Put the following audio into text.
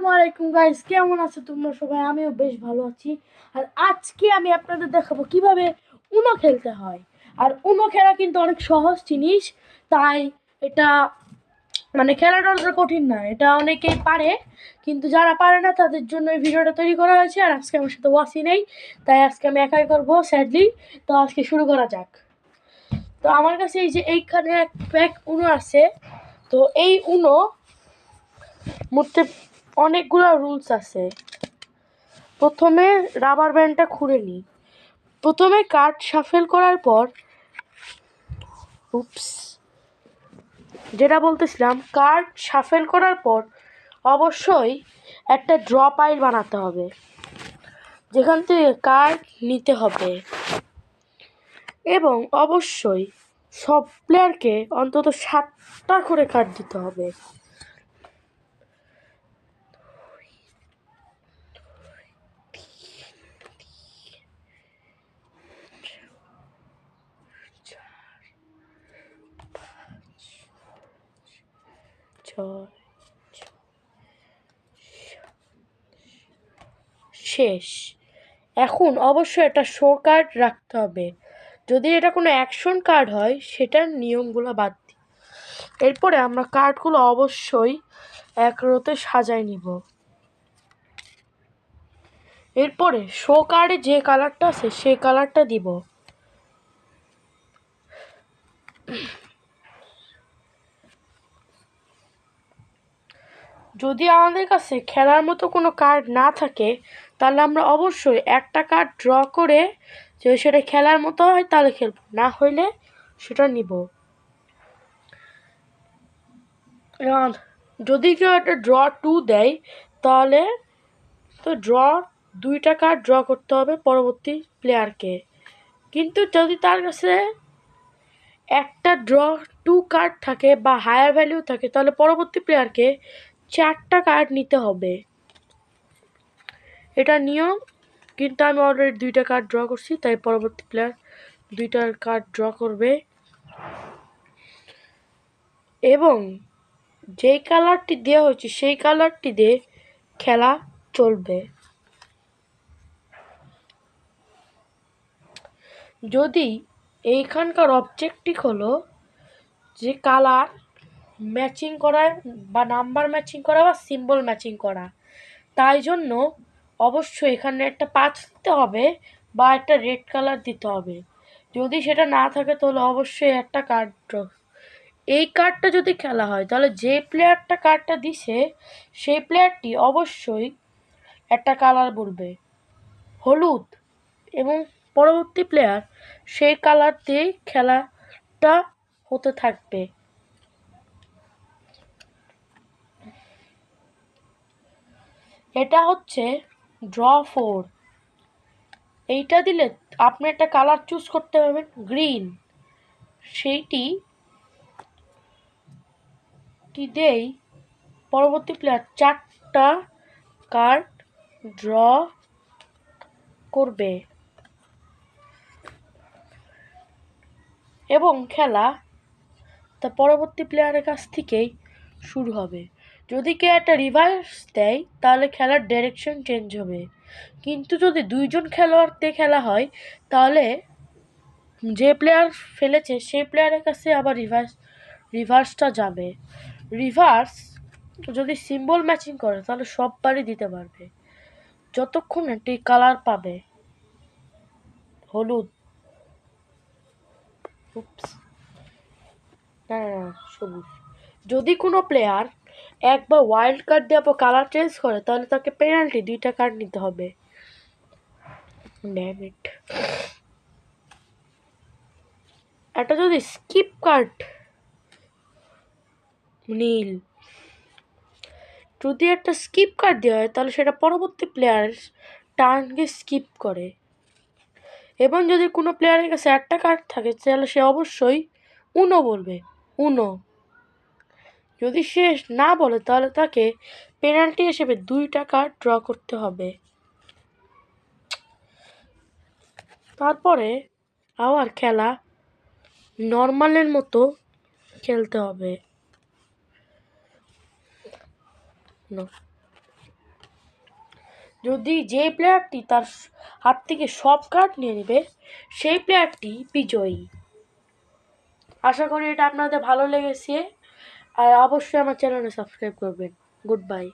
আসসালামু আলাইকুম গাইস, কেমন আছো তোমরা সবাই? আমিও বেশ ভালো আছি। আর আজকে আমি আপনাদের দেখাবো কিভাবে উনো খেলতে হয়। আর উনো খেলা কিন্তু অনেক সহজ জিনিস, তাই এটা খেলাটা অতটা কঠিন না, এটা অনেকেই পারে। কিন্তু যারা পারে না তাদের জন্য এই ভিডিওটা তৈরি করা হয়েছে। আর আজকে আমার সাথে ওয়াসি নেই, তাই আজকে আমি একাই করবো স্যাডলি। তো আজকে শুরু করা যাক। তো আমার কাছে এই যে এইখানে এক প্যাক উনো আছে। তো এই উনো মধ্যে অনেকগুলো রুলস আছে। প্রথমে রাবার ব্যান্ডটা খুঁড়ে নিই। প্রথমে কার্ড শাফেল করার পর যেটা বলতেছিলাম, কার্ড শাফেল করার পর অবশ্যই একটা ড্র পাইল বানাতে হবে, যেখান থেকে কার্ড নিতে হবে। এবং অবশ্যই সব প্লেয়ারকে অন্তত 7টা করে কার্ড দিতে হবে। শেষ। এখন অবশ্যই একটা শো কার্ড রাখতে হবে। যদি এটা কোনো অ্যাকশন কার্ড হয় সেটার নিয়মগুলো বাদ দিই। এরপরে আমরা কার্ডগুলো অবশ্যই এক রোতে সাজাই নিব। এরপরে শো কার্ডে যে কালারটা আছে সেই কালারটা দিব। যদি আমাদের কাছে খেলার মতো কোনো কার্ড না থাকে, তাহলে আমরা অবশ্যই একটা কার্ড ড্র করে, যদি সেটা খেলার মতো হয় তাহলে খেলব, না হইলে সেটা নিব। যদি কেউ একটা ড্র 2 দেয়, তাহলে তো দুইটা কার্ড ড্র করতে হবে পরবর্তী প্লেয়ারকে। কিন্তু যদি তার কাছে একটা ড্র 2 কার্ড থাকে বা হায়ার ভ্যালু থাকে, তাহলে পরবর্তী প্লেয়ারকে 4টা কার্ড নিতে হবে। এটা নিয়ম। কিন্তু আমি অলরেডি 2টা কার্ড ড্র করছি, তাই পরবর্তী প্লেয়ার 2টা কার্ড ড্র করবে। এবং যেই কালারটি দেওয়া হয়েছে সেই কালারটি দিয়ে খেলা চলবে। যদি এইখানকার অবজেক্টিভ হলো যে কালার ম্যাচিং করা বা নাম্বার ম্যাচিং করা বা সিম্বল ম্যাচিং করা, তাই জন্য অবশ্যই এখানে একটা 5 দিতে হবে বা একটা রেড কালার দিতে হবে। যদি সেটা না থাকে তাহলে অবশ্যই একটা কার্ড ড্র। এই কার্ডটা যদি খেলা হয় তাহলে যে প্লেয়ারটা কার্ডটা দিছে সেই প্লেয়ারটি অবশ্যই একটা কালার বলবে, হলুদ, এবং পরবর্তী প্লেয়ার সেই কালার দিয়েই খেলাটা হতে থাকবে। এটা হচ্ছে ড্র 4। এইটা দিলে আপনি একটা কালার চুজ করতে পারবেন, গ্রিন। সেইটি দিয়েই পরবর্তী প্লেয়ার 4টা কার্ড ড্র করবে এবং খেলা তা পরবর্তী প্লেয়ারের কাছ থেকেই শুরু হবে। যদি কেউ একটা রিভার্স দেয় তাহলে খেলার ডাইরেকশন চেঞ্জ হবে। কিন্তু যদি 2জন খেলোয়াড় দিয়ে খেলা হয়, তাহলে যে প্লেয়ার ফেলেছে সেই প্লেয়ারের কাছে আবার রিভার্সটা যাবে। রিভার্স যদি সিম্বল ম্যাচিং করে তাহলে সববারই দিতে পারবে, যতক্ষণ একটি কালার পাবে হলুদ, সবুজ। যদি কোনো প্লেয়ার একবার ওয়াইল্ড কার্ড দিয়ে কালার চেঞ্জ করে তাহলে তাকে পেনাল্টি 2টা কার্ড নিতে হবে। এটা যদি স্কিপ কার্ড, নীল, যদি একটা স্কিপ কার্ড দেওয়া হয় তাহলে সেটা পরবর্তী প্লেয়ার টার্নকে স্কিপ করে। এবং যদি কোনো প্লেয়ারের কাছে একটা কার্ড থাকে তাহলে সে অবশ্যই উনো বলবে, উনো। যদি সে না বলে তাহলে তাকে পেনাল্টি হিসেবে 2টা কার্ড ড্র করতে হবে। তারপরে আবার খেলা নর্মালের মতো খেলতে হবে। যদি যে প্লেয়ারটি তার হাত থেকে সব কার্ড নিয়ে নেবে সেই প্লেয়ারটি বিজয়ী। আশা করি এটা আপনাদের ভালো লেগেছে, আর অবশ্যই আমার চ্যানেলে সাবস্ক্রাইব করবেন। Good bye.